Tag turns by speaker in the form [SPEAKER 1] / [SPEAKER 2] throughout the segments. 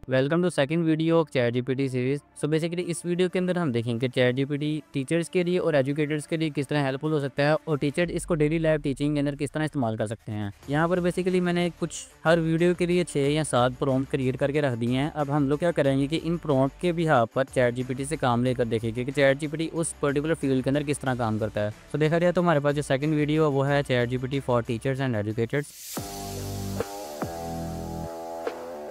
[SPEAKER 1] Welcome to second video of ChatGPT series. So basically इस video के अंदर हम देखेंगे चैट जीपीटी टीचर्स के लिए और एजुकेटर्स के लिए किस तरह हेल्पफुल हो सकता है और टीचर इसको डेली लाइफ टीचिंग के अंदर किस तरह इस्तेमाल कर सकते हैं। यहाँ पर बेसिकली मैंने कुछ हर वीडियो के लिए 6 या 7 प्रॉम्प्ट क्रिएट करके रख दिए हैं। अब हम लोग क्या करेंगे कि इन प्रॉम्प्ट के बिहाफ पर चैट जीपीटी से काम लेकर देखेंगे कि चैट जीपीटी उस पर्टिकुलर फील्ड के अंदर किस तरह काम करता है। तो देखा जाए तो हमारे पास जो सेकंड वीडियो वो है chat GPT for teachers and educators.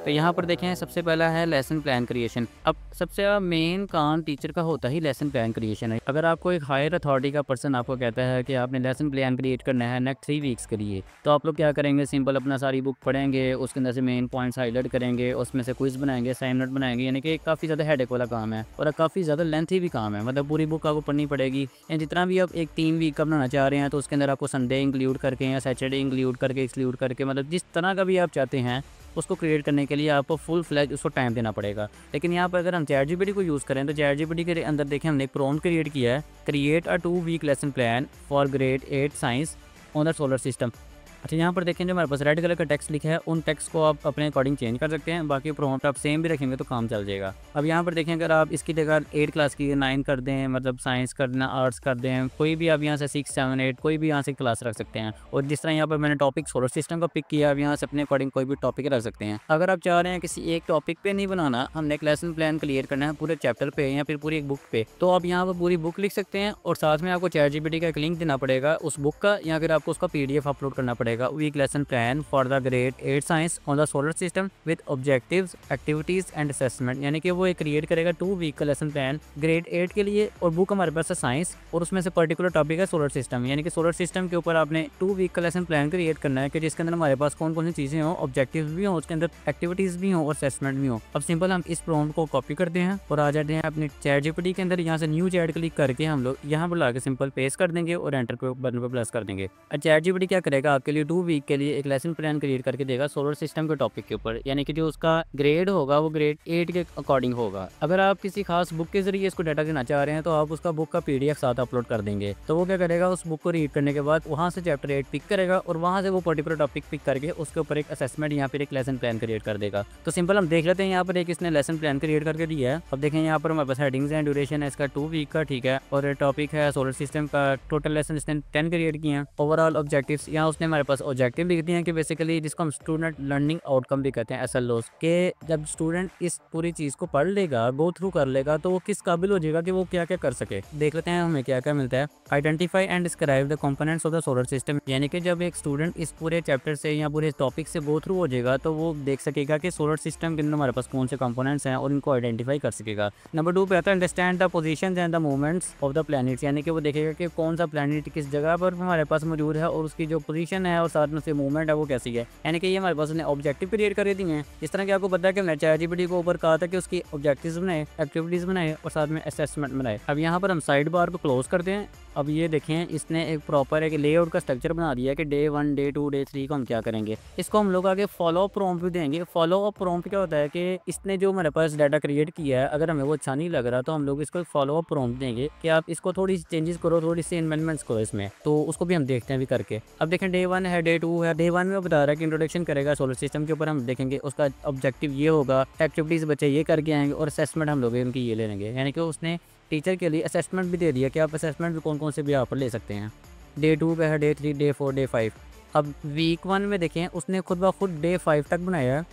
[SPEAKER 1] तो यहाँ पर देखें सबसे पहला है लेसन प्लान क्रिएशन। अब सबसे मेन काम टीचर का होता ही लेसन प्लान क्रिएशन है। अगर आपको एक हायर अथॉरिटी का पर्सन आपको कहता है कि आपने लेसन प्लान क्रिएट करना है नेक्स्ट 3 वीक्स के लिए, तो आप लोग क्या करेंगे, सिंपल अपना सारी बुक पढ़ेंगे, उसके अंदर से मेन पॉइंट्स हाईलाइट करेंगे, उसमें से क्विज बनाएंगे, असाइनमेंट बनाएंगे। यानी कि काफ़ी ज़्यादा हेडेक वाला काम है और काफ़ी ज़्यादा लेंथी भी काम है। मतलब पूरी बुक आपको पढ़नी पड़ेगी। या जितना भी आप एक 3 वीक का बनाना चाह रहे हैं तो उसके अंदर आपको संडे इंक्लूड करके या सैटरडे इंक्लूड करके एक्सक्लूड करके, मतलब जिस तरह का भी आप चाहते हैं उसको क्रिएट करने के लिए आपको फुल फ्लैज उसको टाइम देना पड़ेगा। लेकिन यहाँ पर अगर हम चैट जीपीटी को यूज़ करें तो चैट जीपीटी के अंदर देखें हमने एक प्रॉम्प्ट क्रिएट किया है, create a 2 week lesson plan for grade 8 science on the solar system. अच्छा, यहाँ पर देखें जो हमारे पास रेड कलर का टेक्स्ट लिखा है उन टेक्स्ट को आप अपने अकॉर्डिंग चेंज कर सकते हैं। बाकी प्रॉम्प्ट आप सेम भी रखेंगे तो काम चल जाएगा। अब यहाँ पर देखें अगर आप इसकी जगह 8 क्लास की 9 कर दें, मतलब साइंस कर देना, आर्ट्स कर दें, कोई भी आप यहाँ से 6, 7, 8 कोई भी यहाँ से क्लास रख सकते हैं। और जिस तरह यहाँ पर मैंने टॉपिक सोलर सिस्टम का पिक किया, आप यहाँ से अपने अकॉर्डिंग कोई भी टॉपिक रख सकते हैं। अगर आप चाह रहे हैं किसी एक टॉपिक पे नहीं बनाना, हमने एक लेसन प्लान क्लियर करना है पूरे चैप्टर पे या फिर पूरी एक बुक पे, तो आप यहाँ पर पूरी बुक लिख सकते हैं और साथ में आपको चैट जीपीटी का एक लिंक देना पड़ेगा उस बुक का, या फिर आपको उसका PDF अपलोड करना पड़ेगा। Week lesson plan for the grade 8 science on the solar system with objectives, activities and assessment. यानी कि वो एक क्रिएट करेगा 2 वीक का लेसन प्लान ग्रेड 8 के लिए और बुक हमारे पास है साइंस और उसमें से पर्टिकुलर टॉपिक है सोलर सिस्टम। यानी कि सोलर सिस्टम के ऊपर आपने 2 वीक का लेसन प्लान क्रिएट करना है कि जिसके अंदर हमारे पास कौन कौन सी चीज़ें हों, ऑब्जेक्टिव्स भी हों, उसके अंदर एक्टिविटीज़ भी हों और असेसमेंट भी हों। अब सिंपल हम इस प्रॉम्प्ट को कॉपी करते हैं और आ जाते हैं अपने चैट जीपीटी के अंदर। यहाँ से न्यू चैट क्लिक करके हम लोग यहाँ पर लाके सिंपल पेस्ट कर देंगे और एंटर को बटन पर प्रेस कर देंगे। और चैट जीपीटी क्या करेगा, आपके लिए 2 वीक के लिए एक लेसन प्लान क्रिएट करके देगा सोलर सिस्टम के टॉपिक के ऊपर। यानी कि जो उसका ग्रेड होगा वो ग्रेड 8 के अकॉर्डिंग होगा। अगर आप किसी खास बुक के जरिए इसको डाटा देना चाह रहे हैं तो आप उसका बुक का PDF साथ अपलोड कर देंगे। तो वो क्या करेगा, उस बुक को रीड करने के बाद वहाँ से चैप्टर 8 पिक करेगा और वहाँ से वो पर्टिकुलर टॉपिक पिक करके उसके ऊपर एक असेसमेंट या फिर एक लेसन प्लान क्रिएट कर देगा। तो सिंपल हम देख लेते हैं यहाँ पर एक इसने लेसन प्लान क्रिएट करके दिया है। अब देखें यहाँ पर हमारे पास हेडिंग्स हैं, ड्यूरेशन है इसका 2 वीक का, ठीक है, और टॉपिक है सोलर सिस्टम का। टोटल लेसन इसने 10 क्रिएट किए हैं। ओवरऑल ऑब्जेक्टिव्स यहाँ उसने हमारे पास ऑब्जेक्टिव लिख दिए हैं कि बेसिकली जिसको हम स्टूडेंट लर्निंग आउटकम भी कहते हैं, SLOs, के जब स्टूडेंट इस पूरी चीज़ को पढ़ लेगा, गो थ्रू कर लेगा, तो वो किस काबिल हो जाएगा कि वो क्या क्या कर सके। देख लेते हैं हमें क्या क्या मिलता है। Identify and describe the components of the solar system. यानी कि जब एक स्टूडेंट इस पूरे चैप्टर से या पूरे टॉपिक से गो थ्रू हो जाएगा तो वो देख सकेगा कि सोलर सिस्टम के अंदर हमारे पास कौन से कंपोनेंट्स हैं और इनको आइडेंटिफाई कर सकेगा। नंबर 2 पे आता है understand the positions and the movements of the planets. यानी कि वो देखेगा कि कौन सा प्लैनेट किस जगह पर हमारे पास मौजूद है और उसकी जो पोजीशन है और साथ में उसकी मूवमेंट है वो कैसी है। यानी कि ये हमारे पास ऑब्जेक्टिव क्रिएट कर दिए हैं। जिस तरह कि आपको पता है कि मैंने चैट जीपीटी को ऊपर कहा था कि उसकी ऑब्जेक्टिव्स बनाए, एक्टिविटीज़ बनाए और साथ में असेसमेंट बनाए। अब यहाँ पर हम साइड बार को क्लोज करते हैं। अब ये देखें इसने एक प्रॉपर एक लेआउट का स्ट्रक्चर बना दिया है कि डे 1, डे 2, डे 3 को हम क्या करेंगे। इसको हम लोग आगे फॉलो अप प्रॉम्प्ट भी देंगे। फॉलो अप प्रॉम्प्ट क्या होता है कि इसने जो हमारे पास डाटा क्रिएट किया है, अगर हमें वो अच्छा नहीं लग रहा तो हम लोग इसको फॉलो अप प्रॉम्प्ट देंगे कि आप इसको थोड़ी सी चेंजेस करो, थोड़ी सी इन्वेंटमेंट्स करो इसमें। तो उसको भी हम देखते हैं भी करके। अब देखें डे 1 है, डे 2 है। डे 1 में बता रहा है कि इंट्रोडक्शन करेगा सोलर सिस्टम के ऊपर, हम देखेंगे उसका ऑब्जेक्टिव ये होगा, एक्टिविटीज़ बच्चे ये करके आएंगे और असेसमेंट हम लोग उनकी ये ले लेंगे। यानी कि उसने टीचर के लिए असेसमेंट भी दे दिया कि आप असेसमेंट भी कौन कौन से भी यहाँ पर ले सकते हैं। डे 2 पे है, डे 3, डे 4, डे 5। अब वीक 1 में देखें उसने खुद ब खुद डे 5 तक बनाया है।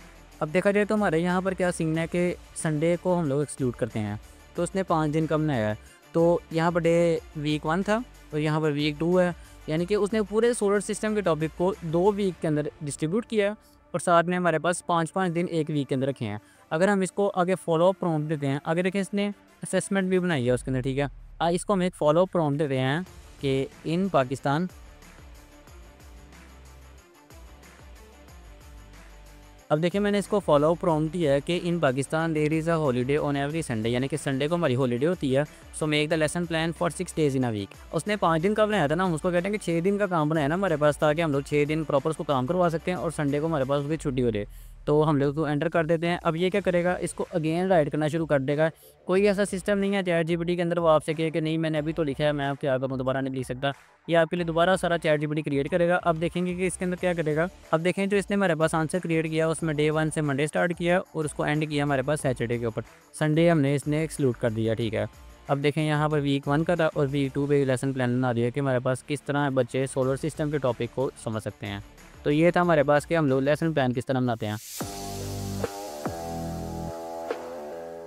[SPEAKER 1] अब देखा जाए तो हमारे यहाँ पर क्या सीन है कि संडे को हम लोग एक्सक्लूड करते हैं, तो उसने 5 दिन का बनाया है। तो यहाँ पर डे वीक 1 था और यहाँ पर वीक 2 है। यानी कि उसने पूरे सोलर सिस्टम के टॉपिक को 2 वीक के अंदर डिस्ट्रीब्यूट किया है और साथ में हमारे पास 5-5 दिन एक वीक के अंदर रखे हैं। अगर हम इसको आगे फॉलो अप प्रॉम्प्ट देते हैं, आगे देखें इसने असेसमेंट भी बनाई है उसके अंदर, ठीक है। इसको हम एक फॉलो अप प्रॉम्प्ट देते हैं कि इन पाकिस्तान, अब देखिए मैंने इसको फॉलो प्रॉम्प्ट दिया है कि in Pakistan there is a holiday on every Sunday. यानी कि संडे को हमारी हॉलीडे होती है। So make the lesson plan for 6 days in a week. उसने 5 दिन का बनाया था ना, हम उसको कहते हैं कि 6 दिन का काम बनाया ना हमारे पास, ताकि हम लोग 6 दिन प्रॉपर उसको काम करवा सकते हैं और संडे को हमारे पास उसकी छुट्टी हो जाए। तो हम लोग को एंटर कर देते हैं। अब ये क्या करेगा, इसको अगेन राइट करना शुरू कर देगा। कोई ऐसा सिस्टम नहीं है चैट जीपीटी के अंदर वो आपसे कहे कि नहीं मैंने अभी तो लिखा है, मैं क्या करूँ, दोबारा नहीं लिख सकता। ये आपके लिए दोबारा सारा चैट जीपीटी क्रिएट करेगा। अब देखेंगे कि इसके अंदर क्या करेगा। अब देखें जो इसने हमारे पास आंसर क्रिएट किया उसमें डे 1 से मंडे स्टार्ट किया और उसको एंड किया हमारे पास सैटरडे के ऊपर। संडे हमने इसने एक्सक्लूड कर दिया, ठीक है। अब देखें यहाँ पर वीक 1 का था और वीक 2 पे लेसन प्लान बना दिया कि हमारे पास किस तरह बच्चे सोलर सिस्टम के टॉपिक को समझ सकते हैं। तो ये था हमारे पास कि हम लोग लेसन प्लान किस तरह बनाते हैं।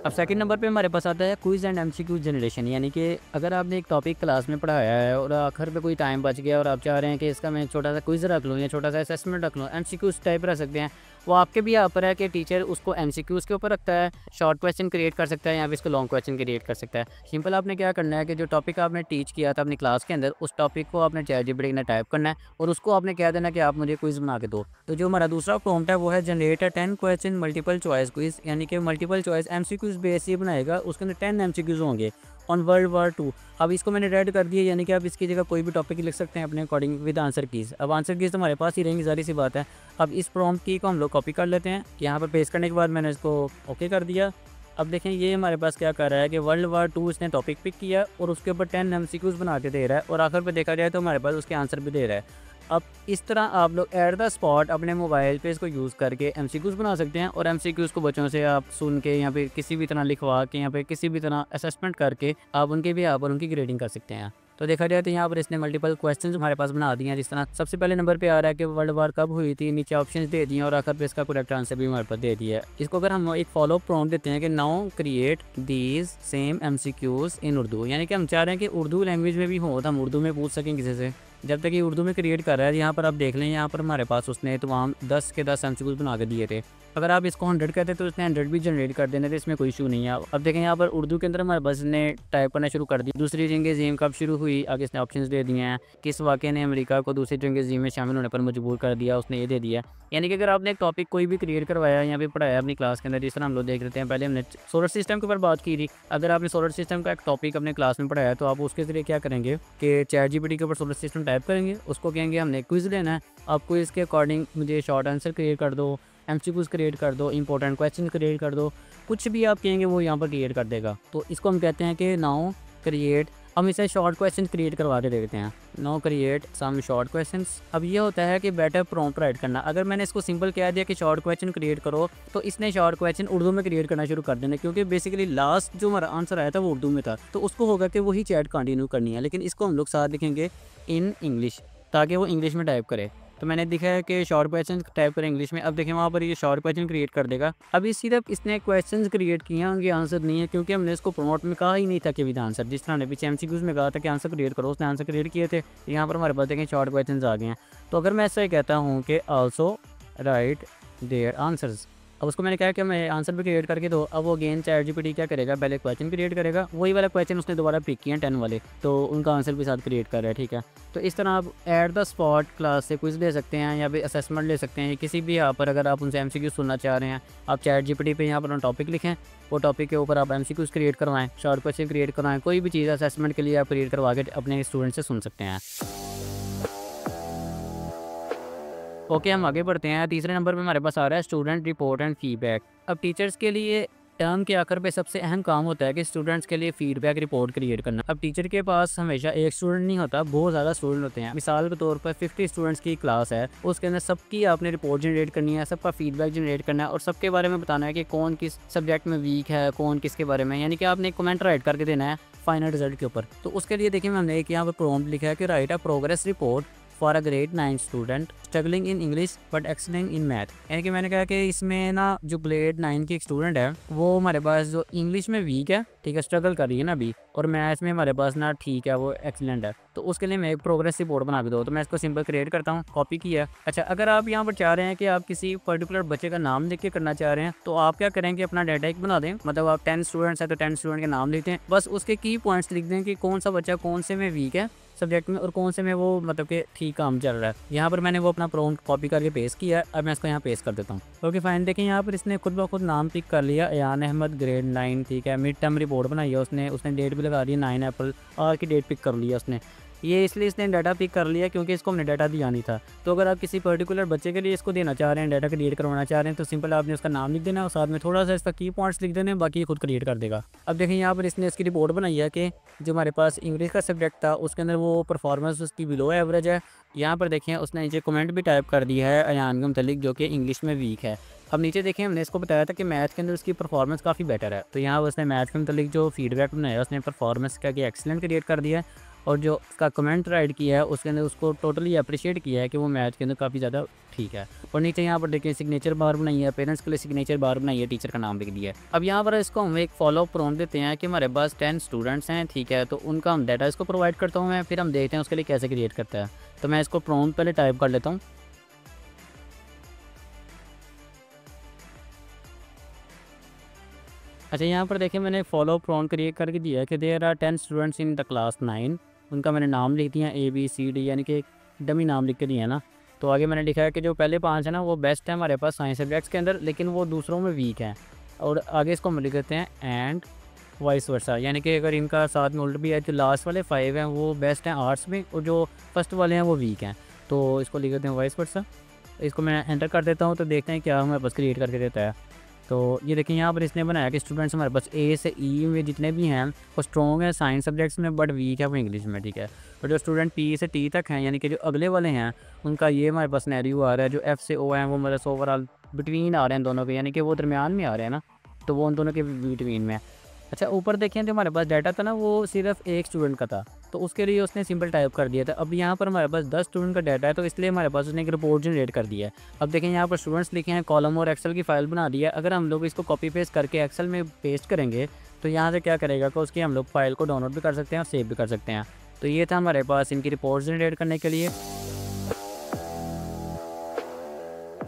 [SPEAKER 1] अब सेकंड नंबर पे हमारे पास आता है क्विज़ एंड एमसीक्यू जनरेशन, यानी कि अगर आपने एक टॉपिक क्लास में पढ़ाया है और आखिर पे कोई टाइम बच गया और आप चाह रहे हैं कि इसका मैं छोटा सा क्विज़ रख लूँ या छोटा सा असेसमेंट रख लूँ, एमसीक्यूज़ टाइप रख सकते हैं। वो आपके भी यहाँ पर है कि टीचर उसको एमसीक्यूज़ के ऊपर रखता है, शॉर्ट क्वेश्चन क्रिएट कर सकता है या फिर इसको लॉन्ग क्वेश्चन क्रिएट कर सकता है। सिंपल आपने क्या करना है कि जो टॉपिक आपने टीच किया था अपनी क्लास के अंदर, उस टॉपिक को आपने चैट जीपीटी में टाइप करना है और उसको आपने कह देना कि आप मुझे क्विज़ बना के दो। तो जो हमारा दूसरा प्रॉम्प्ट है वो है generate a 10 question multiple choice quiz, यानी कि मल्टीपल चॉइस एमसीक्यूज़ बेस ये बनाएगा। उसके अंदर 10 एमसीक्यूज़ होंगे ऑन वर्ल्ड वार 2। अब इसको मैंने रेड कर दिया, यानी कि आप इसकी जगह कोई भी टॉपिक लिख सकते हैं अपने अकॉर्डिंग विद आंसर कीज़। अब आंसर कीज़ तो हमारे पास ही रहेंगी, सारी सी बात है। अब इस प्रॉम्प्ट की को हम लोग कॉपी कर लेते हैं। यहाँ पर पेस्ट करने के बाद मैंने इसको ओके कर दिया। अब देखें ये हमारे पास क्या कर रहा है कि वर्ल्ड वार 2 इसने टॉपिक पिक किया और उसके ऊपर 10 एमसीक्यूज़ बना के दे रहा है और आखिर पे देखा जाए तो हमारे पास उसके आंसर भी दे रहा है। अब इस तरह आप लोग एट द स्पॉट अपने मोबाइल पे इसको यूज़ करके एमसीक्यूज़ बना सकते हैं और एमसीक्यूज़ को बच्चों से आप सुन के या फिर किसी भी तरह लिखवा के या फिर किसी भी तरह असेसमेंट करके आप उनके भी यहाँ पर उनकी ग्रेडिंग कर सकते हैं। तो देखा जाए तो यहाँ पर इसने मल्टीपल क्वेश्चंस हमारे पास बना दिए हैं। जिस तरह सबसे पहले नंबर पे आ रहा है कि वर्ल्ड वार कब हुई थी, नीचे ऑप्शंस दे दिए और आखिर पे इसका करेक्ट आंसर भी हमारे पास दे दिया है। इसको अगर हम एक फॉलो प्रॉम्प्ट देते हैं कि now create these same MCQs in Urdu, यानी कि हम चाह रहे हैं कि उर्दू लैंग्वेज में भी हो तो हम उर्दू में पूछ सकें किसी से। जब तक ये उर्दू में क्रिएट कर रहा है, यहाँ पर आप देख लें, यहाँ पर हमारे पास उसने तमाम 10 के 10 एमसीक्यूज़ बना के दिए थे। अगर आप इसको 100 कहते तो उसने 100 भी जनरेट कर देने थे, इसमें कोई इशू नहीं है। अब देखें यहाँ पर उर्दू के अंदर हमारे पास ने टाइप करना शुरू कर दिया। दूसरी जंग अज़ीम कब शुरू हुई, आगे इसने ऑप्शंस दे दिए हैं। किस वाक़े ने अमेरिका को दूसरी जंग अज़ीम में शामिल होने पर मजबूर कर दिया, उसने ये दे दिया। यानी कि अगर आपने एक टॉपिक कोई भी क्रिएट करवाया या फिर पढ़ाया अपनी क्लास के अंदर, जिस तरह हम लोग देख लेते हैं, पहले हमने सोलर सिस्टम के ऊपर बात की थी। अगर आपने सोलर सिस्टम का एक टॉपिक अपने क्लास में पढ़ाया तो आप उसके ज़रिए क्या करेंगे कि चैट जीपीटी के ऊपर सोलर सिस्टम टाइप करेंगे, उसको कहेंगे हमने क्विज़ लेना है, आपको इसके अकॉर्डिंग मुझे शॉर्ट आंसर क्रिएट कर दो, एमसीक्यूज़ क्रिएट कर दो, इंपॉर्टेंट क्वेश्चन क्रिएट कर दो, कुछ भी आप कहेंगे वो यहाँ पर क्रिएट कर देगा। तो इसको हम कहते हैं कि नाउ क्रिएट, हम इसे शॉर्ट क्वेश्चन क्रिएट करवा के देखते हैं। Now create some short questions. अब ये होता है कि बेटर प्रॉम्प्ट राइट करना। अगर मैंने इसको सिंपल कह दिया कि शॉर्ट क्वेश्चन क्रिएट करो तो इसने शॉर्ट क्वेश्चन उर्दू में क्रिएट करना शुरू कर देना, क्योंकि बेसिकली लास्ट जो हमारा आंसर आया था वो उर्दू में था। तो उसको होगा कि वही चैट कंटिन्यू करनी है, लेकिन इसको हम लोग साथ लिखेंगे इन इंग्लिश ताकि वो इंग्लिश में टाइप करे। तो मैंने दिखा है कि शॉर्ट क्वेश्चन टाइप करें इंग्लिश में। अब देखें वहाँ पर ये शॉर्ट क्वेश्चन क्रिएट कर देगा। अभी सिर्फ इसने क्वेश्चंस क्रिएट किए हैं, उनके आंसर नहीं है, क्योंकि हमने इसको प्रमोट में कहा ही नहीं था कि विद आंसर। जिस तरह ने पीछे एमसीक्यूज़ में कहा था कि आंसर क्रिएट करो, उसने आंसर क्रिएट किए थे। यहाँ पर हमारे पास देखें शॉर्ट क्वेश्चन आ गए हैं। तो अगर मैं ऐसा ही कहता हूँ कि आल्सो राइट देयर आंसर्स, अब उसको मैंने कहा कि मैं आंसर भी क्रिएट करके दो। अब वो अगेन चैट जीपीटी क्या करेगा, पहले क्वेश्चन क्रिएट करेगा, वही वाला क्वेश्चन उसने दोबारा पिक किया 10 वाले, तो उनका आंसर भी साथ क्रिएट कर रहा है, ठीक है। तो इस तरह आप एट द स्पॉट क्लास से क्विज़ ले सकते हैं या फिर असेसमेंट ले सकते हैं। किसी भी यहाँ पर अगर आप उनसे एमसीक्यू सुनना चाह रहे हैं, आप चैट जीपीटी पे यहाँ पर टॉपिक लिखें, वो टॉपिक के ऊपर आप एमसीक्यूज़ क्रिएट करवाएं, शॉर्ट क्वेश्चन क्रिएट करवाएं, कोई भी चीज़ असेसमेंट के लिए आप क्रिएट करवा के अपने स्टूडेंट से सुन सकते हैं। ओके, हम आगे बढ़ते हैं। तीसरे नंबर पे हमारे पास आ रहा है स्टूडेंट रिपोर्ट एंड फीडबैक। अब टीचर्स के लिए टर्म के आखिर पे सबसे अहम काम होता है कि स्टूडेंट्स के लिए फीडबैक रिपोर्ट क्रिएट करना। अब टीचर के पास हमेशा एक स्टूडेंट नहीं होता, बहुत ज़्यादा स्टूडेंट होते हैं। मिसाल के तौर पर 50 स्टूडेंट्स की क्लास है, उसके अंदर सबकी आपने रिपोर्ट जनरेट करनी है, सबका फीडबैक जनरेट करना है और सबके बारे में बताना है कि कौन किस सब्जेक्ट में वीक है, कौन किसके बारे में, यानी कि आपने एक कमेंट राइट करके देना है फाइनल रिजल्ट के ऊपर। तो उसके लिए देखिए हमने एक यहाँ पर प्रॉम्प्ट लिखा है कि right a progress report for a grade 9 student struggling in English but X-linked in math. यानी कि मैंने कहा कि इसमें ना जो ग्रेड 9 की एक स्टूडेंट है वो हमारे पास जो इंग्लिश में वीक है, ठीक है, स्ट्रगल कर रही है ना अभी, और मैथ्स में हमारे पास ना ठीक है, वो एक्सीलेंट है। तो उसके लिए मैं एक प्रोग्रेस रिपोर्ट बना के दो। तो मैं इसको सिंपल क्रिएट करता हूँ, कॉपी किया है। अच्छा, अगर आप यहाँ पर चाह रहे हैं कि आप किसी पर्टिकुलर बच्चे का नाम लिख के करना चाह रहे हैं तो आप क्या करेंगे, अपना डाटा एक बना दें। मतलब आप 10 स्टूडेंट्स हैं तो 10 स्टूडेंट के नाम लिखते हैं, बस उसके की पॉइंट्स लिख दें कि कौन सा बच्चा कौन से में वीक है सब्जेक्ट में और कौन से में वो मतलब कि ठीक काम चल रहा है। यहाँ पर मैंने वो अपना प्रॉम्प्ट कॉपी करके पेस्ट किया है। अब मैं इसको यहाँ पेस्ट कर देता हूँ। ओके फाइन, देखें यहाँ पर इसने खुद ब खुद नाम पिक कर लिया, अयान अहमद ग्रेड 9, ठीक है। मिड टर्म रिपोर्ट बनाई है उसने डेट भी लगा दी 9 अप्रैल, और की डेट पिक कर लिया उसने। ये इसलिए इसने डाटा पिक कर लिया क्योंकि इसको हमने डाटा दिया नहीं था। तो अगर आप किसी पर्टिकुलर बच्चे के लिए इसको देना चाह रहे हैं, डाटा क्रिएट करवाना चाह रहे हैं, तो सिंपल आपने उसका नाम लिख देना और साथ में थोड़ा सा इसका की पॉइंट्स लिख देने, बाकी खुद क्रिएट कर देगा। अब देखें यहाँ पर इसने इसकी रिपोर्ट बनाई है कि जो हमारे पास इंग्लिश का सब्जेक्ट था उसके अंदर वो परफॉर्मेंस उसकी बिलो एवरेज है। यहाँ पर देखें उसने नीचे कमेंट भी टाइप कर दिया है अयान के मुतालिक, जो कि इंग्लिश में वीक है। अब नीचे देखें हमने इसको बताया था कि मैथ के अंदर उसकी परफॉर्मेंस काफ़ी बेटर है, तो यहाँ उसने मैथ के मुतालिक जो फीडबैक बनाया उसने परफॉर्मेंस का कि एक्सीलेंट क्रिएट कर दिया है, और जो उसका कमेंट राइट किया है उसके अंदर उसको टोटली अप्रिशिएट किया है कि वो मैथ के अंदर काफ़ी ज़्यादा ठीक है। और नीचे यहाँ पर देखिए सिग्नेचर बार बनाई है, पेरेंट्स के लिए सिग्नेचर बार बनाई है, टीचर का नाम लिख दिया है। अब यहाँ पर इसको हम एक फॉलो अप प्रॉम्प्ट देते हैं कि हमारे पास 10 स्टूडेंट्स हैं, ठीक है, तो उनका हम डाटा इसको प्रोवाइड करता हूँ मैं, फिर हम देखते हैं उसके लिए कैसे क्रिएट करता है। तो मैं इसको प्रॉम्प्ट पहले टाइप कर लेता हूँ। अच्छा यहाँ पर देखिए मैंने फॉलो प्रॉम्प्ट क्रिएट करके दिया है कि there are 10 students in the class 9, उनका मैंने नाम लिख दिया ABCD, यानी कि डमी नाम लिख के दिया है ना। तो आगे मैंने लिखा है कि जो पहले 5 है ना वो बेस्ट है हमारे पास साइंस सब्जेक्ट्स के अंदर, लेकिन वो दूसरों में वीक हैं। और आगे इसको हम लिख देते हैं एंड वाइस वर्सा, यानी कि अगर इनका साथ में उल्ट भी है, जो लास्ट वाले 5 हैं वो बेस्ट हैं आर्ट्स में और जो फर्स्ट वाले हैं वो वीक हैं। तो इसको लिख देते हैं वाइस वर्सा। इसको मैं एंटर कर देता हूँ, तो देखते हैं क्या हमें बस क्रिएट करके देता है। तो ये देखिए यहाँ पर इसने बनाया कि स्टूडेंट्स हमारे पास A से E में जितने भी हैं वो स्ट्रॉन्ग है साइंस सब्जेक्ट्स में, बट वीक है वो इंग्लिश में, ठीक है। और जो स्टूडेंट P से T तक हैं, यानी कि जो अगले वाले हैं, उनका ये हमारे पास सिनेरियो आ रहा है। जो F से O हैं वो मतलब ओवरऑल बिटवीन आ रहे हैं दोनों के, यानी कि वो दरमियान में आ रहे हैं ना, तो वो उन दोनों के बिटवीन में है। अच्छा ऊपर देखें जो हमारे पास डाटा था ना वो सिर्फ एक स्टूडेंट का था, तो उसके लिए उसने सिंपल टाइप कर दिया था। अब यहाँ पर हमारे पास 10 स्टूडेंट का डाटा है, तो इसलिए हमारे पास उसने एक रिपोर्ट जनरेट कर दिया है। अब देखें यहाँ पर स्टूडेंट्स लिखे हैं, कॉलम और एक्सेल की फाइल बना दी है। अगर हम लोग इसको कॉपी पेस्ट करके एक्सेल में पेस्ट करेंगे तो यहाँ से क्या करेगा कि उसकी हम लोग फाइल को डाउनलोड भी कर सकते हैं और सेव भी कर सकते हैं। तो ये था हमारे पास इनकी रिपोर्ट जनरेट करने के लिए।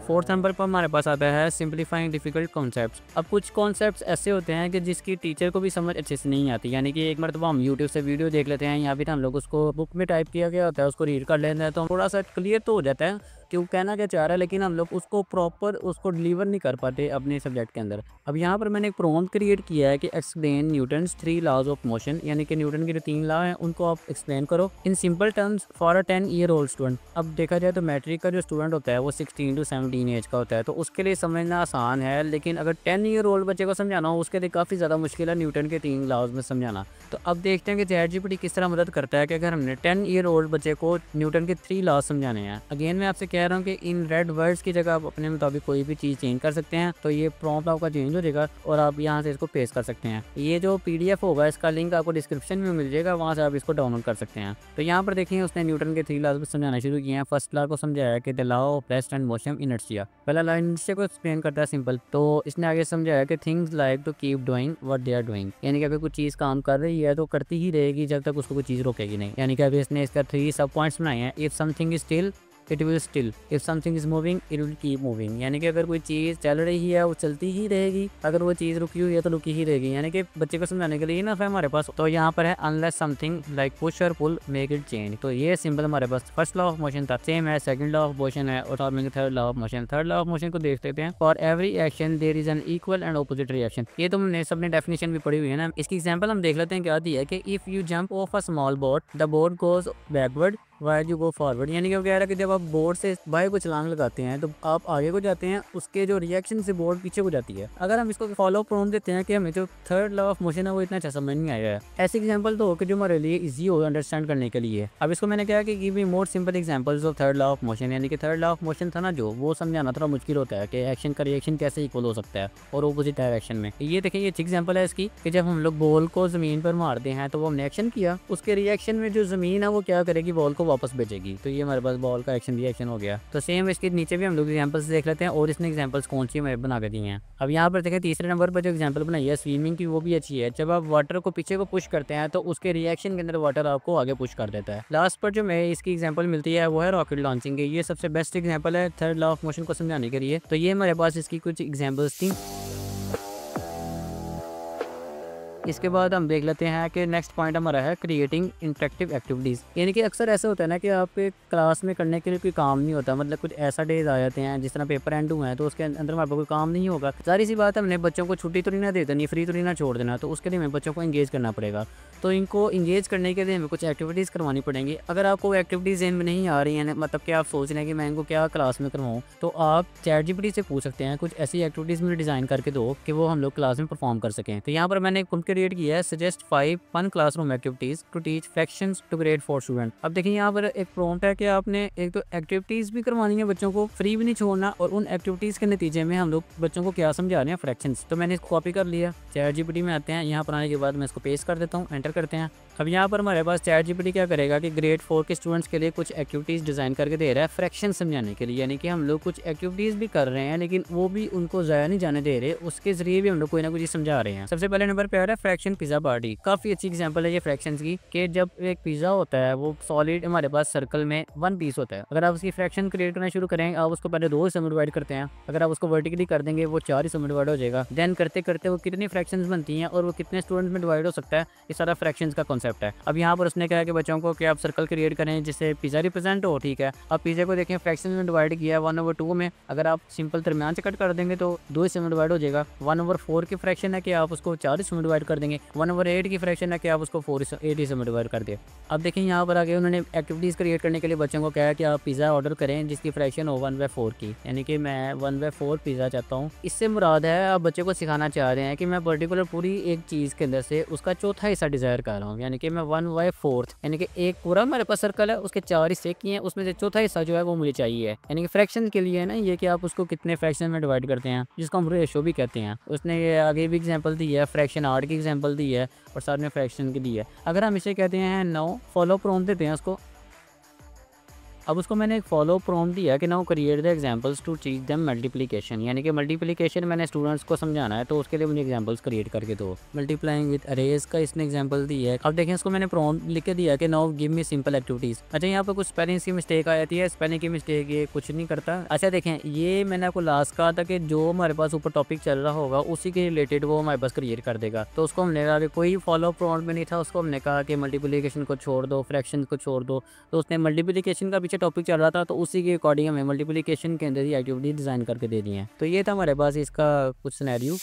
[SPEAKER 1] 4th नंबर पर हमारे पास आता है सिंप्लीफाइंग डिफ़िकल्ट कॉन्सेप्ट्स। अब कुछ कॉन्सेप्ट्स ऐसे होते हैं कि जिसकी टीचर को भी समझ अच्छे से नहीं आती, यानी कि एक मरतबा हम यूट्यूब से वीडियो देख लेते हैं या फिर हम लोग उसको बुक में टाइप किया गया होता है उसको रीड कर लेते हैं, तो थोड़ा सा क्लियर तो हो जाता है कि वो कहना क्या चाह रहा है, लेकिन हम लोग उसको प्रॉपर उसको डिलीवर नहीं कर पाते अपने सब्जेक्ट के अंदर। अब यहाँ पर मैंने एक प्रॉम्प्ट क्रिएट किया है कि explain Newton's 3 laws of motion, यानी कि न्यूटन के जो 3 लॉ हैं उनको आप एक्सप्लेन करो in simple terms for a 10-year-old student. अब देखा जाए तो मैट्रिक का जो स्टूडेंट होता है वो 16 to 17 एज का होता है, तो उसके लिए समझना आसान है, लेकिन अगर 10-year-old बच्चे को समझाना हो उसके लिए काफ़ी ज़्यादा मुश्किल है न्यूटन के 3 लॉज में समझाना। तो अब देखते हैं कि ChatGPT किस तरह मदद करता है कि अगर हमने 10-year-old बच्चे को न्यूटन के 3 लॉज समझाने हैं। अगेन मैं आपसे कह रहा हूँ कि इन रेड वर्ड्स की जगह आप अपने मुताबिक कोई भी चीज़ चेंज कर सकते हैं, तो ये प्रॉम्प्ट आपका चेंज हो जाएगा और आप यहाँ से इसको पेस्ट कर सकते हैं। ये जो PDF होगा इसका लिंक आपको डिस्क्रिप्शन में मिल जाएगा, वहाँ से आप इसको डाउनलोड कर सकते हैं। तो यहाँ पर देखिए उसने न्यूटन के 3 लॉज समझाना शुरू किए हैं। फर्स्ट लॉ को समझाया कि the law of rest and motion inertia. पहला लॉ इनर्शिया को एक्सप्लेन करता है सिंपल, तो इसने आगे समझाया कि things like to keep doing what they are doing, यानी कि अगर कोई चीज़ काम कर रही है तो करती ही रहेगी जब तक उसको कोई चीज़ रोकेगी नहीं। यानी कि अभी इसने इसका 3 सब पॉइंट्स बनाए हैं। If something is still it will still, if something is moving it will keep moving, यानी कि अगर कोई चीज़ चल रही है वो चलती ही रहेगी, अगर वो चीज़ रुकी हुई है तो रुकी ही रहेगी। यानी कि बच्चे को समझाने के लिए ना हमारे पास तो यहाँ पर है अनलेस समथिंग लाइक पुश और पुल मेक इट चेंज। तो ये सिंपल हमारे पास फर्स्ट लॉ ऑफ मोशन था, सेम है सेकंड लॉ ऑफ मोशन है और third law of motion. Third law of motion को देख लेते हैं। For every action there is an equal and opposite reaction. ये तो हमने सबने डेफिनेशन भी पढ़ी हुई है ना। इसकी एग्जांपल हम देख लेते हैं क्या दी है कि if you jump of a small boat the boat goes backward while you go forward, यानी कि वो कह रहा है कि जब आप बोर्ड से बाइक को छलांग लगाते हैं तो आप आगे को जाते हैं, उसके जो रिएक्शन से बोर्ड पीछे को जाती है। अगर हम इसको फॉलो प्रॉम्प्ट देते हैं कि हमें जो थर्ड लॉ ऑफ मोशन है वो इतना अच्छा समझ नहीं आया है, ऐसे एग्जांपल तो हो कि जो हमारे लिए इजी हो अंडरस्टैंड करने के लिए। अब इसको मैंने कहा कि give me more simple examples of third law of motion, यानी कि थर्ड लॉ ऑफ मोशन था ना जो, वो समझाना थोड़ा मुश्किल होता है कि एक्शन का रिएक्शन कैसे इक्वल हो सकता है और ऑपोजिट डायरेक्शन में। ये देखिए ये एग्जाम्पल है इसकी कि जब हम लोग बॉल को जमीन पर मारते हैं तो वो हमने एक्शन किया, उसके रिएक्शन में जो जमीन है वो क्या करेगी, बॉल को वापस भेजेगी। तो ये हमारे पास बॉल का एक्शन रिएक्शन हो गया। तो सेम इसके नीचे भी हम लोग एग्जांपल्स देख लेते हैं और इसने एग्जांपल्स कौन सी हमें बना के दिए हैं। अब यहाँ पर देखें तीसरे नंबर पर जो एग्जांपल बनाई है स्विमिंग की, वो भी अच्छी है। जब आप वाटर को पीछे को पुश करते हैं तो उसके रिएक्शन के अंदर वाटर आपको आगे पुश कर देता है। लास्ट पर जो मैं इसकी एग्जांपल मिलती है वो है रॉकेट लॉन्चिंग की। ये सबसे बेस्ट एग्जांपल है थर्ड लॉ ऑफ मोशन को समझाने के लिए। तो ये हमारे पास इसकी कुछ एग्जांपल्स थी। इसके बाद हम देख लेते हैं कि नेक्स्ट पॉइंट हमारा है क्रिएटिंग इंटरेक्टिव एक्टिविटीज़, यानी कि अक्सर ऐसा होता है ना कि आपके क्लास में करने के लिए कोई काम नहीं होता, मतलब कुछ ऐसा डेज आ जाते हैं जिस तरह पेपर एंड हुए हैं तो उसके अंदर हमारे पास कोई काम नहीं होगा। सारी सी बात है हमने बच्चों को छुट्टी तो नहीं ना दे देनी, फ्री तो नहीं ना छोड़ देना, तो उसके लिए हमें बच्चों को इंगेज करना पड़ेगा। तो इनको इंगेज करने के लिए हमें कुछ एक्टिविटीज़ करवानी पड़ेंगी। अगर आपको एक्टिविटीज़ में नहीं आ रही हैं, मतलब कि आप सोच रहे हैं कि मैं इनको क्या क्लास में करवाऊँ, तो आप ChatGPT से पूछ सकते हैं कुछ ऐसी एक्टिविटीज़ मुझे डिज़ाइन करके दो कि वो हम लोग क्लास में परफॉर्म कर सकें। तो यहाँ पर मैंने एक प्रॉम्प्ट क्रिएट किया है, suggest 5 fun classroom activities to teach fractions to grade 4 student. अब देखिए यहाँ पर एक प्रॉम्प्ट है कि आपने एक तो एक्टिविटीज़ भी करवानी है बच्चों को, फ्री भी नहीं छोड़ना, और उन एक्टिविटीज़ के नतीजे में हम लोग बच्चों को क्या समझा रहे हैं, फ्रैक्शंस। तो मैंने इसको कॉपी कर लिया, ChatGPT में आते हैं, यहाँ पर आने के बाद मैं इसको पेस्ट कर देता हूँ, एंटर करते हैं। अब यहाँ पर हमारे पास ChatGPT क्या करेगा कि ग्रेड 4 के स्टूडेंट्स के लिए कुछ एक्टिविटीज़ डिज़ाइन करके दे रहा है फ्रैक्शन समझाने के लिए, यानी कि हम लोग कुछ एक्टिविटीज़ भी कर रहे हैं लेकिन वो भी उनको ज़ाया नहीं जाने दे रहे, उसके ज़रिए भी हम लोग कोई ना कुछ समझा रहे हैं। सबसे पहले नंबर पे आ रहा है फ्रैक्शन पिज़्ज़ा पार्टी। काफ़ी अच्छी एग्जांपल है ये फ्रैक्शंस की, कि जब एक पिज़्ज़ा होता है वो सॉलिड हमारे पास सर्कल में 1 पीस होता है। अगर आप उसकी फ्रैक्शन क्रिएट करना शुरू करें, आप उसको पहले 2 हिस्सों में डिवाइड करते हैं, अगर आप उसको वर्टिकली कर देंगे वो 4 हिस्सों में डिवाइड हो जाएगा। देन करते करते वो कितनी फ्रैक्शंस बनती हैं और वो कितने स्टूडेंट में डिवाइड हो सकता है, ये सारा फ्रैक्शंस का कॉन्सेप्ट है। अब यहाँ पर उसने कहा कि बच्चों को कि आप सर्कल क्रिएट करें जिससे पिज़्ज़ा रिप्रेजेंट हो, ठीक है। अब पिज़्ज़ा को देखें फ्रैक्शन में डिवाइड किया है 1/2 में, अगर आप सिंपल दरमियान से कट कर देंगे तो 2 हिस्से में डिवाइड हो जाएगा। 1/4 की फ्रैक्शन है कि आप उसको 4 हिस्सों में डिवाइड कर देंगे। 1/8 की फ्रैक्शन है कि आप उसको 8 हिस्सों में डिवाइड कर दें। अब देखिए यहाँ पर आगे उन्होंने एक्टिविटीज़ क्रिएट करने के लिए बच्चों को कहा है कि आप पिज़्ज़ा ऑर्डर करें जिसकी फ्रैक्शन हो 1/4 की, यानी कि मैं 1/4 पिज़्ज़ा चाहता हूँ। इससे मुराद है आप बच्चे को सिखाना चाह रहे हैं कि मैं पर्टिकुलर पूरी एक चीज़ के अंदर से उसका चौथा हिस्सा डिज़ायर कर रहा हूँ, यानी कि मैं 1/4, यानी कि एक पूरा हमारे पास सर्कल है उसके 4 हिस्से किए हैं, उसमें से चौथा हिस्सा जो है वो मुझे चाहिए। यानी कि फ्रैक्शन के लिए है ना ये, कि आप उसको कितने फ्रैक्शन में डिवाइड करते हैं, जिसको हम रेशो भी कहते हैं। उसने ये आगे भी एग्जांपल दी है, फ्रैक्शन आर्ट की एग्जांपल दी है और साथ में फ्रैक्शन की दी है। अगर हम इसे कहते हैं नो फॉलो प्रॉम्प्ट देते हैं उसको, अब उसको मैंने एक फॉलो प्रॉम्प्ट दिया कि now create the examples to teach them multiplication, यानी कि मल्टीप्लिकेशन मैंने स्टूडेंट्स को समझाना है तो उसके लिए मुझे एग्जांपल्स क्रिएट करके दो। मल्टीप्लाइंग विद अरेज का इसने एग्जांपल दी है। अब देखें इसको मैंने प्रॉम्प्ट लिख के दिया कि now give me simple activities. अच्छा यहाँ पर कुछ स्पेलिंग की मिस्टेक आ जाती है, स्पेलिंग की मिस्टेक ये कुछ नहीं करता। अच्छा देखें ये मैंने आपको लास्ट कहा था कि जो हमारे पास ऊपर टॉपिक चल रहा होगा उसी के रिलेटेड वो हमारे पास क्रिएट कर देगा। तो उसको हमने कहा कि कोई फॉलो प्रॉम्प्ट में नहीं था, उसको हमने कहा कि मल्टीप्लिकेशन को छोड़ दो, फ्रैक्शन को छोड़ दो। तो उसने मल्टीप्लिकेशन का पीछे टॉपिक चल रहा था तो उसी के अकॉर्डिंग हमें मल्टीप्लिकेशन के अंदर ही एक्टिविटी डिज़ाइन करके दे दी है। तो ये था हमारे पास इसका कुछ सिनेरियो।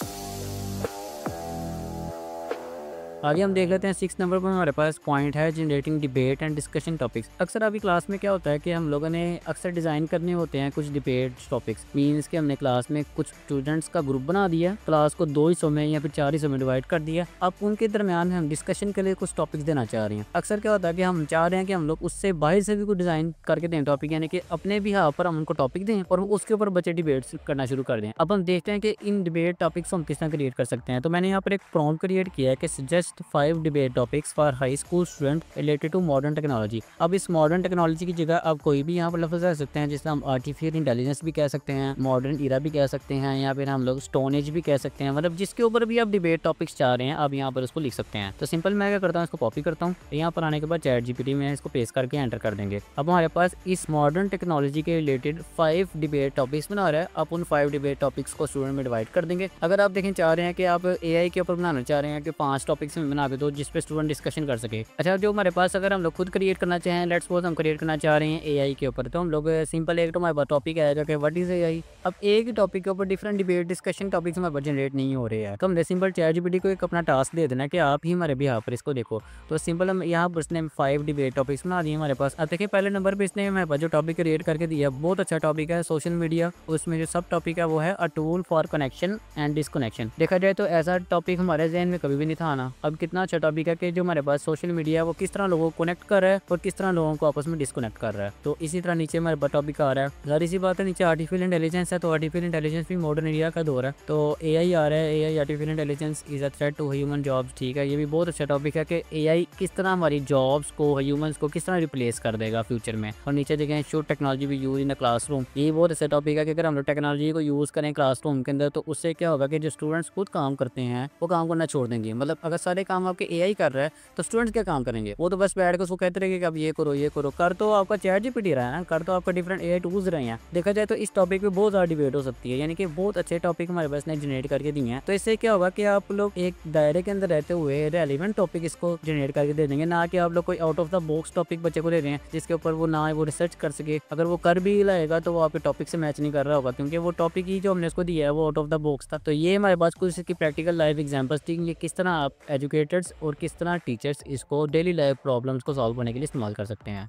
[SPEAKER 1] आगे हम देख लेते हैं 6 नंबर पर हमारे पास पॉइंट है generating debate and discussion topics. अक्सर अभी क्लास में क्या होता है कि हम लोगों ने अक्सर डिज़ाइन करने होते हैं कुछ डिबेट टॉपिक्स, मीन्स कि हमने क्लास में कुछ स्टूडेंट्स का ग्रुप बना दिया, क्लास को 2 हिस्सों में या फिर 4 हिस्सों में डिवाइड कर दिया। अब उनके दरमियान हम डिस्कशन के लिए कुछ टॉपिक्स देना चाह रहे हैं। अक्सर क्या होता है कि हम चाह रहे हैं कि हम लोग उससे बाहर से भी कुछ डिज़ाइन करके दें टॉपिक, यानी कि अपने भी हाँ पर हम उनको टॉपिक दें और उसके ऊपर बच्चे डिबेट्स करना शुरू कर दें। अब हम देखते हैं कि इन डिबेट टॉपिक्स हम किस तरह क्रिएट कर सकते हैं। तो मैंने यहाँ पर एक प्रॉम्प्ट क्रिएट किया है कि suggest 5 debate topics for high school student related to modern technology. अब इस मॉडर्न टेक्नोलॉजी की जगह आप कोई भी यहाँ पर लफ्ज़ रख सकते हैं, जिससे हम आर्टिफिशियल इंटेलिजेंस भी कह सकते हैं, मॉडर्न इरा भी कह सकते हैं, या फिर हम लोग स्टोन एज भी कह सकते हैं। मतलब जिसके ऊपर भी आप डिबेट टॉपिक्स चाह रहे हैं आप यहाँ पर उसको लिख सकते हैं। तो सिंपल मैं क्या करता हूँ, इसको कॉपी करता हूँ, यहाँ पर आने के बाद ChatGPT में इसको पेस्ट करके एंटर कर देंगे। अब हमारे पास इस मॉडर्न टेक्नोलॉजी के रिलेटेड 5 डिबेट टॉपिक्स बना रहा है। आप उन 5 डिबेट टॉपिक्स को स्टूडेंट में डिवाइड कर देंगे। अगर आप देखें चाह रहे हैं कि आप AI के ऊपर बनाना चाह रहे हैं कि 5 टॉपिक्स में बना के दो जिस पे स्टूडेंट डिस्कशन कर सके। अच्छा जो हमारे पास अगर हम लोग खुद क्रिएट करना चाहें, लेट्स सपोज हम क्रिएट करना चाह रहे हैं AI के ऊपर, तो हम लोग सिंपल एक तो हमारे पास टॉपिक आएगा कि व्हाट इज AI। अब एक ही टॉपिक के ऊपर डिफरेंट डिबेट डिस्कशन टॉपिक्स हमारे पास जनरेट नहीं हो रहे हैं, तो हमने सिंपल ChatGPT को एक अपना टास्क दे देना कि आप ही हमारे बिहाफ पर इसको देखो। तो सिंपल हम यहाँ पर इसने 5 डिबेट टॉपिक्स बना दिए हमारे पास। अब देखिए पहले नंबर पर इसने हमारे पास जो टॉपिक क्रिएट करके दिया बहुत अच्छा टॉपिक है, सोशल मीडिया। उसमें जो सब टॉपिक है वो है a tool for connection and disconnection. देखा जाए तो ऐसा टॉपिक हमारे जहन में कभी भी नहीं था आना। अब कितना अच्छा टॉपिक है कि जो हमारे पास सोशल मीडिया है वो किस तरह लोगों को कनेक्ट कर रहा है और किस तरह लोगों को आपस में डिस्कनेक्ट कर रहा है। तो इसी तरह नीचे हमारे पास टॉपिक आ रहा है, जाहिर सी बात है नीचे आर्टिफिशियल इंटेलिजेंस है, तो आर्टिफिशियल इंटेलिजेंस भी मॉडर्न एरिया का दौर है। तो AI आ रहा है, AI artificial intelligence is a threat to human jobs. ठीक है, ये भी बहुत अच्छा टॉपिक है कि AI किस तरह हमारी जॉब्स को, ह्यूमंस को किस तरह रिप्लेस कर देगा फ्यूचर में। और नीचे देखें शुड टेक्नोलॉजी भी यूज इन अ क्लासरूम। ये बहुत अच्छा टॉपिक है कि अगर हम लोग टेक्नोलॉजी को यूज़ करें क्लासरूम के अंदर तो उससे क्या होगा कि जो स्टूडेंट्स खुद काम करते हैं वो काम करना छोड़ देंगे। मतलब अगर सारे काम आपके AI कर रहा है तो स्टूडेंट्स क्या काम करेंगे, वो तो बस बैठ कर उसको कहते रहेंगे कि अब ये करो। कर तो आपका ChatGPT रहा है ना, कर तो आपका डिफरेंट AI टूल्स रहे हैं। देखा जाए तो इस टॉपिक पे बहुत ज़्यादा डिबेट हो सकती है, यानी कि बहुत अच्छे टॉपिक हमारे पास ने जनरेट करके दिए हैं। तो इससे क्या होगा कि आप लोग एक दायरे के अंदर रहते हुए रेलिवेंट टॉपिक इसको जनरेट करके दे देंगे, ना कि आप लोग कोई out of the box topic बच्चे को दे रहे हैं जिसके ऊपर वो ना वो रिसर्च कर सके। अगर वो कर भी लाएगा तो वो आपके टॉपिक से मैच नहीं कर रहा होगा, क्योंकि वो टॉपिक ही जो हमने उसको दिया है वो आउट ऑफ द बॉक्स था। तो ये हमारे पास कुछ इसकी प्रैक्टिकल लाइव एग्जांपल्स थी, ये किस तरह आप एजुकेटर्स और किस तरह टीचर्स इसको डेली लाइफ प्रॉब्लम्स को सॉल्व करने के लिए इस्तेमाल कर सकते हैं।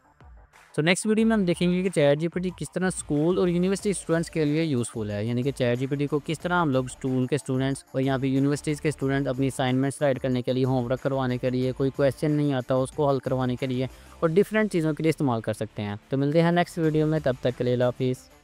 [SPEAKER 1] तो नेक्स्ट वीडियो में हम देखेंगे कि चैट जीपीटी किस तरह स्कूल और यूनिवर्सिटी स्टूडेंट्स के लिए यूज़फुल है, यानी कि चैट जीपीटी को किस तरह हम लोग स्कूल के स्टूडेंट्स और यहाँ पे यूनिवर्सिटीज़ के स्टूडेंट अपनी असाइनमेंट्स राइट करने के लिए, होमवर्क करवाने के लिए, कोई क्वेश्चन नहीं आता उसको हल करवाने के लिए और डिफरेंट चीज़ों के लिए इस्तेमाल कर सकते हैं। तो मिलते हैं नेक्स्ट वीडियो में, तब तक के लिए अल्लाह हाफिज़।